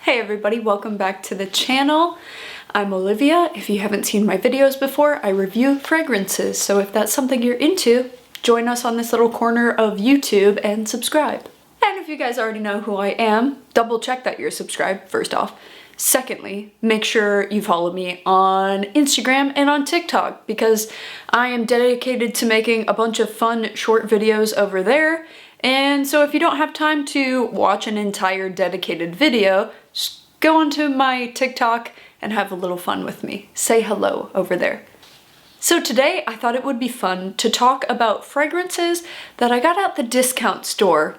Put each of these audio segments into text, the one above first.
Hey everybody, welcome back to the channel. I'm Olivia. If you haven't seen my videos before, I review fragrances, so if that's something you're into, join us on this little corner of YouTube and subscribe. And if you guys already know who I am, double check that you're subscribed, first off. Secondly, make sure you follow me on Instagram and on TikTok because I am dedicated to making a bunch of fun short videos over there. And so if you don't have time to watch an entire dedicated video, just go onto my TikTok and have a little fun with me. Say hello over there. So today I thought it would be fun to talk about fragrances that I got at the discount store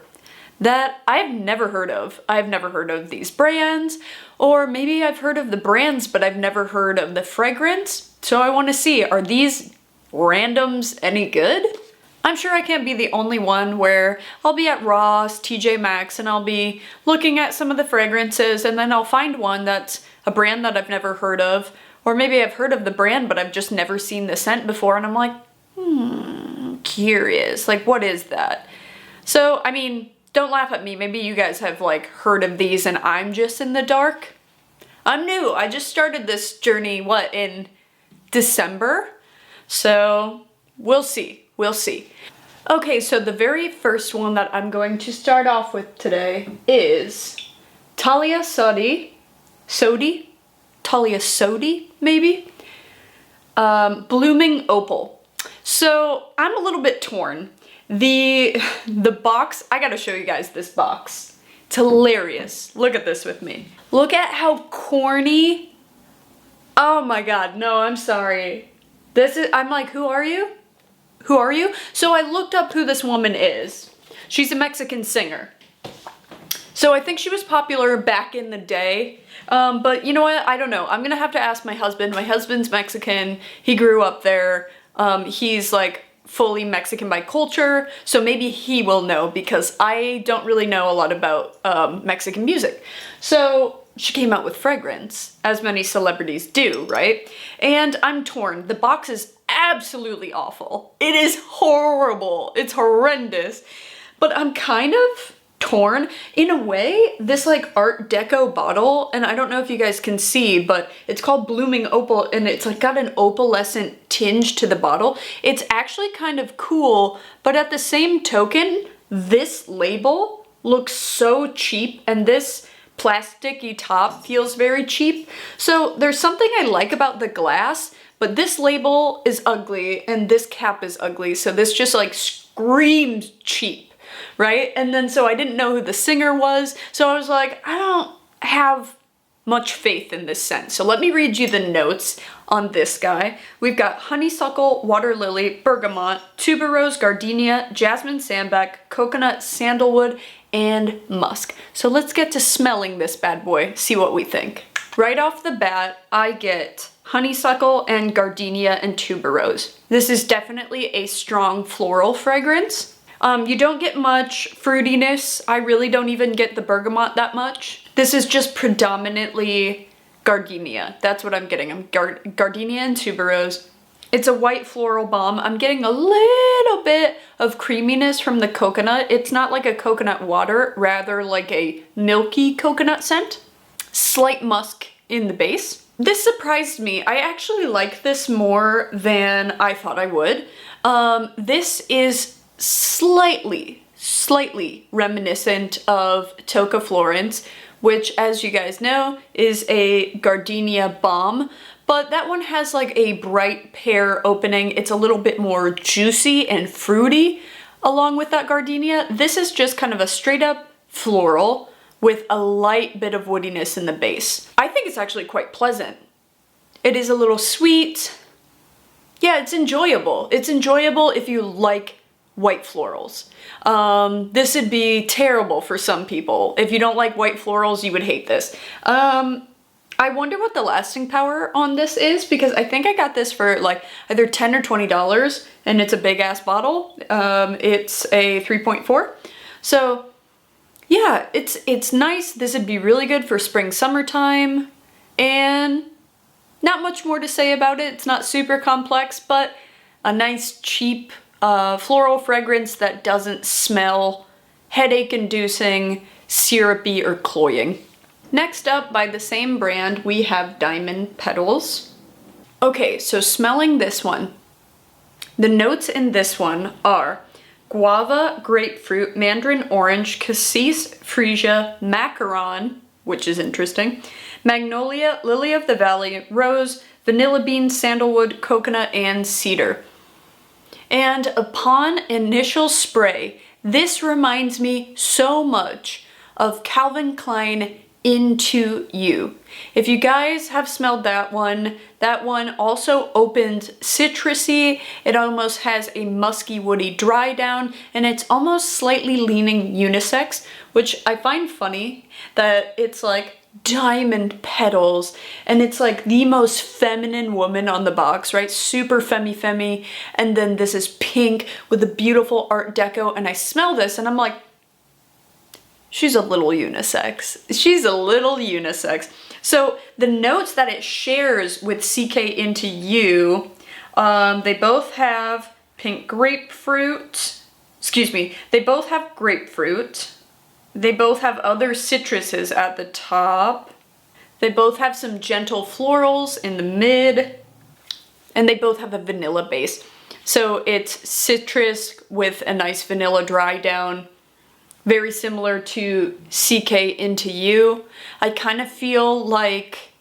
that I've never heard of. I've never heard of these brands, or maybe I've heard of the brands, but I've never heard of the fragrance. So I want to see, are these randoms any good? I'm sure I can't be the only one where I'll be at Ross, TJ Maxx, and I'll be looking at some of the fragrances, and then I'll find one that's a brand that I've never heard of, or maybe I've heard of the brand, but I've just never seen the scent before, and I'm like, curious, like what is that? So, I mean, don't laugh at me. Maybe you guys have like heard of these and I'm just in the dark. I'm new. I just started this journey, what, in December? So we'll see. We'll see. Okay, so the very first one that I'm going to start off with today is Thalia Sodi. Thalia Sodi, maybe? Blooming Opal. So I'm a little bit torn. The box, I gotta show you guys this box. It's hilarious. Look at this with me. Look at how corny. Oh my god, no, I'm sorry. I'm like, who are you? Who are you? So I looked up who this woman is. She's a Mexican singer. So I think she was popular back in the day. But you know what? I don't know. I'm gonna have to ask my husband. My husband's Mexican. He grew up there. He's like fully Mexican by culture, so maybe he will know because I don't really know a lot about Mexican music. So she came out with fragrance, as many celebrities do, right? And I'm torn. The box is absolutely awful. It is horrible. It's horrendous. But I'm kind of torn. In a way, this like Art Deco bottle, and I don't know if you guys can see, but it's called Blooming Opal, and it's like got an opalescent tinge to the bottle. It's actually kind of cool, but at the same token, this label looks so cheap, and this plasticky top feels very cheap. So there's something I like about the glass, but this label is ugly, and this cap is ugly, so this just like screams cheap. Right? And then so I didn't know who the singer was, so I was like, I don't have much faith in this scent. So let me read you the notes on this guy. We've got honeysuckle, water lily, bergamot, tuberose, gardenia, jasmine sambac, coconut, sandalwood, and musk. So let's get to smelling this bad boy, see what we think. Right off the bat, I get honeysuckle and gardenia and tuberose. This is definitely a strong floral fragrance. You don't get much fruitiness. I really don't even get the bergamot that much. This is just predominantly gardenia. That's what I'm getting. I'm gardenia and tuberose. It's a white floral balm. I'm getting a little bit of creaminess from the coconut. It's not like a coconut water, rather like a milky coconut scent. Slight musk in the base. This surprised me. I actually like this more than I thought I would. This is slightly reminiscent of Tocca Florence, which, as you guys know, is a gardenia balm, but that one has like a bright pear opening. It's a little bit more juicy and fruity along with that gardenia. This is just kind of a straight up floral with a light bit of woodiness in the base. I think it's actually quite pleasant. It is a little sweet. Yeah, it's enjoyable. It's enjoyable if you like white florals. This would be terrible for some people. If you don't like white florals, you would hate this. I wonder what the lasting power on this is, because I think I got this for like either $10 or $20, and it's a big ass bottle. It's a 3.4. So yeah, it's nice. This would be really good for spring, summertime, and not much more to say about it. It's not super complex, but a nice cheap floral fragrance that doesn't smell headache-inducing, syrupy, or cloying. Next up, by the same brand, we have Diamond Petals. Okay, so smelling this one. The notes in this one are guava, grapefruit, mandarin orange, cassis, freesia, macaron, which is interesting, magnolia, lily of the valley, rose, vanilla bean, sandalwood, coconut, and cedar. And upon initial spray, this reminds me so much of Calvin Klein Into You. If you guys have smelled that one also opens citrusy. It almost has a musky, woody dry down, and it's almost slightly leaning unisex, which I find funny that it's like Diamond Petals, and it's like the most feminine woman on the box, right? Super femmy, and then this is pink with a beautiful art deco, and I smell this and I'm like, she's a little unisex. She's a little unisex. So the notes that it shares with CK Into You, they both have pink grapefruit. Excuse me. They both have grapefruit. They both have other citruses at the top. They both have some gentle florals in the mid. And they both have a vanilla base. So it's citrus with a nice vanilla dry down. Very similar to CK Into You. I kind of feel like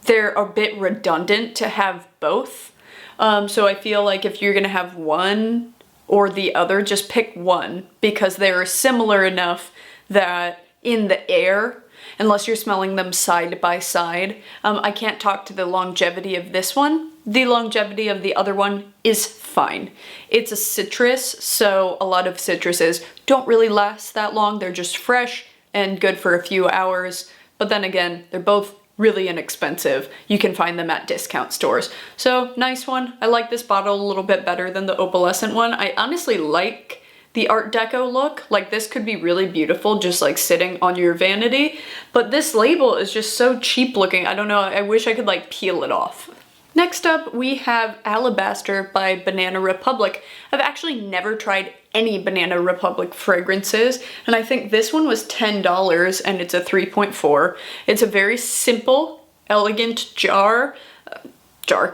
they're a bit redundant to have both. So I feel like if you're gonna have one or the other, just pick one, because they're similar enough that in the air, unless you're smelling them side by side, I can't talk to the longevity of this one. The longevity of the other one is fine. It's a citrus, so a lot of citruses don't really last that long. They're just fresh and good for a few hours. But then again, they're both really inexpensive. You can find them at discount stores. So nice one. I like this bottle a little bit better than the opalescent one. I honestly like the art deco look. Like, this could be really beautiful just like sitting on your vanity, but this label is just so cheap looking. I don't know, I wish I could like peel it off. Next up, we have Alabaster by Banana Republic. I've actually never tried any Banana Republic fragrances, and I think this one was $10 and it's a 3.4. It's a very simple, elegant jar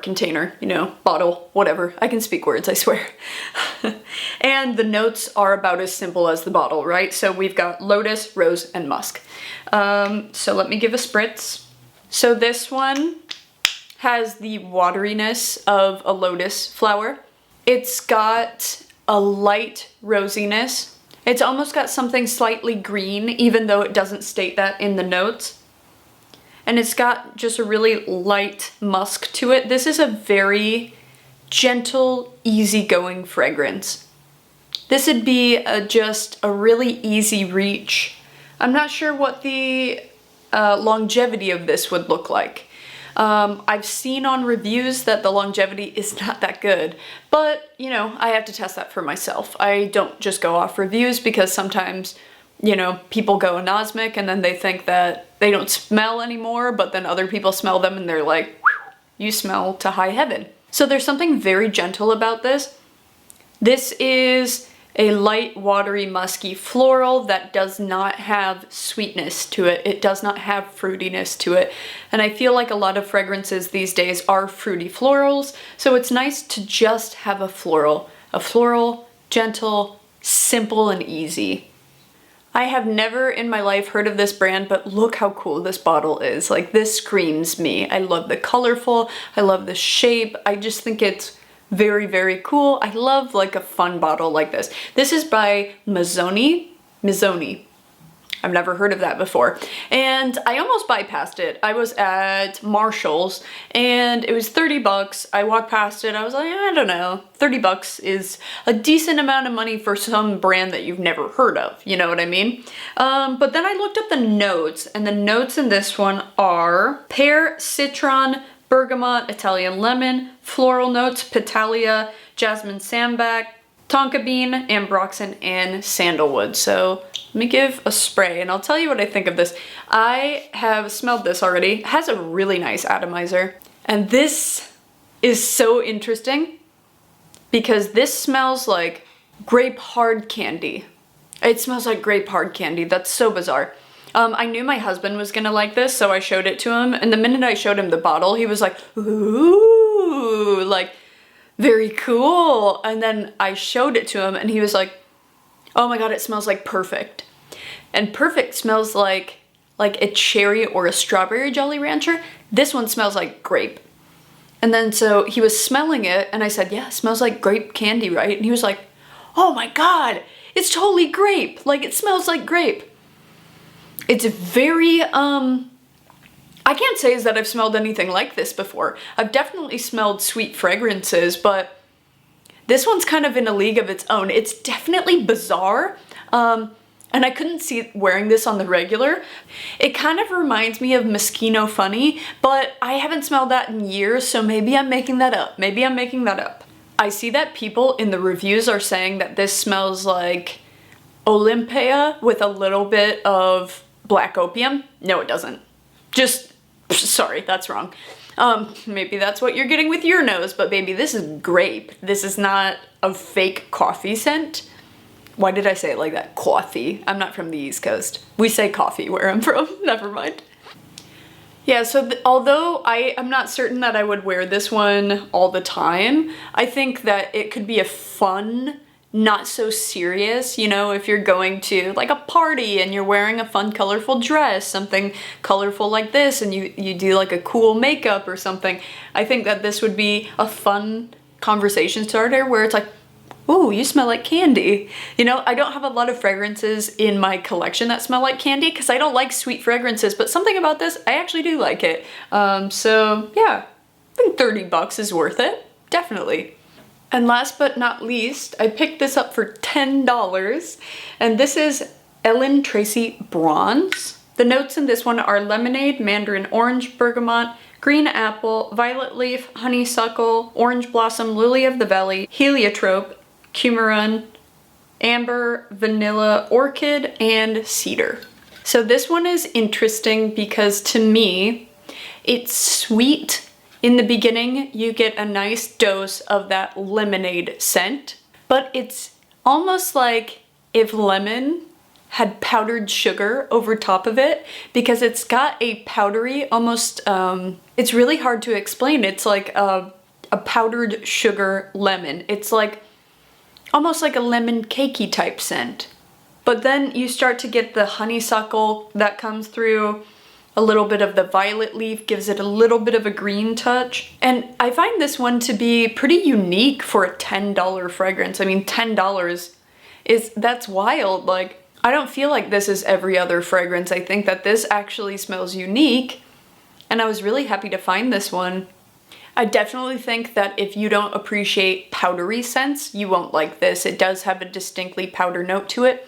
container, you know, bottle, whatever. I can speak words, I swear. And the notes are about as simple as the bottle, right? So we've got lotus, rose, and musk. So let me give a spritz. So this one has the wateriness of a lotus flower. It's got a light rosiness. It's almost got something slightly green, even though it doesn't state that in the notes. And it's got just a really light musk to it. This is a very gentle, easygoing fragrance. This would be just a really easy reach. I'm not sure what the longevity of this would look like. I've seen on reviews that the longevity is not that good, but you know, I have to test that for myself. I don't just go off reviews, because sometimes, you know, people go anosmic and then they think that they don't smell anymore, but then other people smell them and they're like, you smell to high heaven. So there's something very gentle about this. This is a light, watery, musky floral that does not have sweetness to it. It does not have fruitiness to it. And I feel like a lot of fragrances these days are fruity florals, so it's nice to just have a floral. A floral, gentle, simple, and easy. I have never in my life heard of this brand, but look how cool this bottle is. Like, this screams me. I love the colorful, I love the shape. I just think it's very, very cool. I love like a fun bottle like this. This is by Missoni. I've never heard of that before. And I almost bypassed it. I was at Marshall's and it was 30 bucks. I walked past it. I was like, I don't know. 30 bucks is a decent amount of money for some brand that you've never heard of. You know what I mean? But then I looked up the notes, and the notes in this one are pear, citron, bergamot, Italian lemon, floral notes, Thalia, jasmine sambac, tonka bean, ambroxan, and sandalwood. So let me give a spray and I'll tell you what I think of this. I have smelled this already. It has a really nice atomizer. And this is so interesting because this smells like grape hard candy. It smells like grape hard candy. That's so bizarre. I knew my husband was gonna like this, so I showed it to him, and the minute I showed him the bottle, he was like, ooh, like, very cool. And then I showed it to him, and he was like, oh my god, it smells like Perfect. And Perfect smells like a cherry or a strawberry Jolly Rancher. This one smells like grape. And then so he was smelling it, and I said, yeah, it smells like grape candy, right? And he was like, oh my god, it's totally grape. Like, it smells like grape. It's very, I can't say is that I've smelled anything like this before. I've definitely smelled sweet fragrances, but this one's kind of in a league of its own. It's definitely bizarre, and I couldn't see wearing this on the regular. It kind of reminds me of Moschino Funny, but I haven't smelled that in years, so maybe I'm making that up. Maybe I'm making that up. I see that people in the reviews are saying that this smells like Olympia with a little bit of black opium. No, it doesn't. Just, sorry, that's wrong. Maybe that's what you're getting with your nose, but baby, this is grape. This is not a fake coffee scent. Why did I say it like that? Coffee. I'm not from the East Coast. We say coffee where I'm from. Never mind. Yeah, so although I am not certain that I would wear this one all the time, I think that it could be a fun, not so serious, you know, if you're going to like a party and you're wearing a fun colorful dress, something colorful like this, and you do like a cool makeup or something. I think that this would be a fun conversation starter where it's like, ooh, you smell like candy. You know, I don't have a lot of fragrances in my collection that smell like candy because I don't like sweet fragrances, but something about this, I actually do like it. So yeah, I think 30 bucks is worth it, definitely. And last but not least, I picked this up for $10, and this is Ellen Tracy Bronze. The notes in this one are lemonade, mandarin orange, bergamot, green apple, violet leaf, honeysuckle, orange blossom, lily of the valley, heliotrope, coumarin, amber, vanilla, orchid, and cedar. So this one is interesting because to me, it's sweet. In the beginning, you get a nice dose of that lemonade scent, but it's almost like if lemon had powdered sugar over top of it, because it's got a powdery, almost, it's really hard to explain. It's like a powdered sugar lemon. It's like almost like a lemon cakey type scent. But then you start to get the honeysuckle that comes through. A little bit of the violet leaf gives it a little bit of a green touch. And I find this one to be pretty unique for a $10 fragrance. I mean, $10 that's wild. Like, I don't feel like this is every other fragrance. I think that this actually smells unique, and I was really happy to find this one. I definitely think that if you don't appreciate powdery scents, you won't like this. It does have a distinctly powder note to it,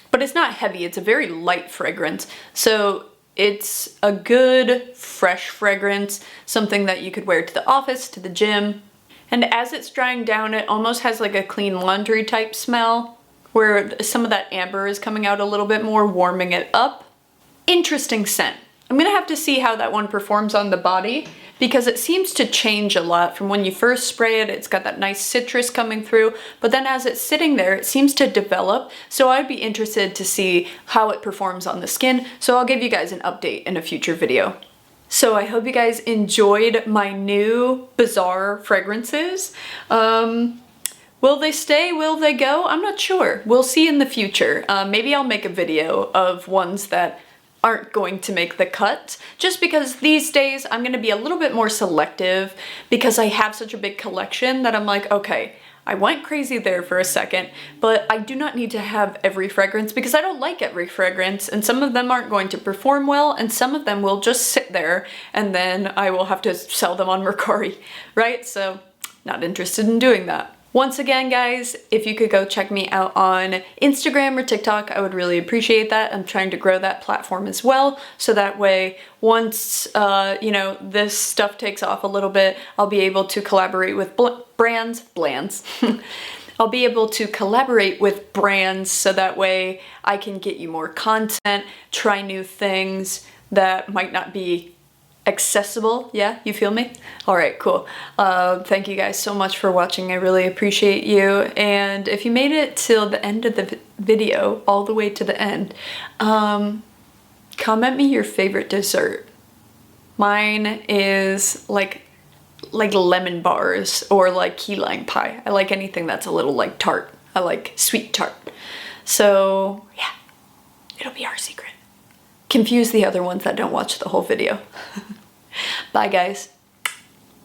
but it's not heavy. It's a very light fragrance. So it's a good, fresh fragrance, something that you could wear to the office, to the gym. And as it's drying down, it almost has like a clean laundry type smell, where some of that amber is coming out a little bit more, warming it up. Interesting scent. I'm gonna have to see how that one performs on the body, because it seems to change a lot. From when you first spray it, it's got that nice citrus coming through, but then as it's sitting there, it seems to develop. So I'd be interested to see how it performs on the skin. So I'll give you guys an update in a future video. So I hope you guys enjoyed my new bizarre fragrances. Will they stay? Will they go? I'm not sure. We'll see in the future. Maybe I'll make a video of ones that aren't going to make the cut, just because these days I'm gonna be a little bit more selective because I have such a big collection that I'm like, okay, I went crazy there for a second, but I do not need to have every fragrance because I don't like every fragrance, and some of them aren't going to perform well, and some of them will just sit there and then I will have to sell them on Mercari, right? So not interested in doing that. Once again, guys, if you could go check me out on Instagram or TikTok, I would really appreciate that. I'm trying to grow that platform as well, so that way once, you know, this stuff takes off a little bit, I'll be able to collaborate with brands. I'll be able to collaborate with brands so that way I can get you more content, try new things that might not be accessible. Yeah, you feel me? All right, cool. Thank you guys so much for watching. I really appreciate you. And if you made it till the end of the video, all the way to the end, Comment me your favorite dessert. Mine is like lemon bars or like key lime pie. I like anything that's a little like tart. I like sweet tart. So yeah, it'll be our secret. Confuse the other ones that don't watch the whole video. Bye guys.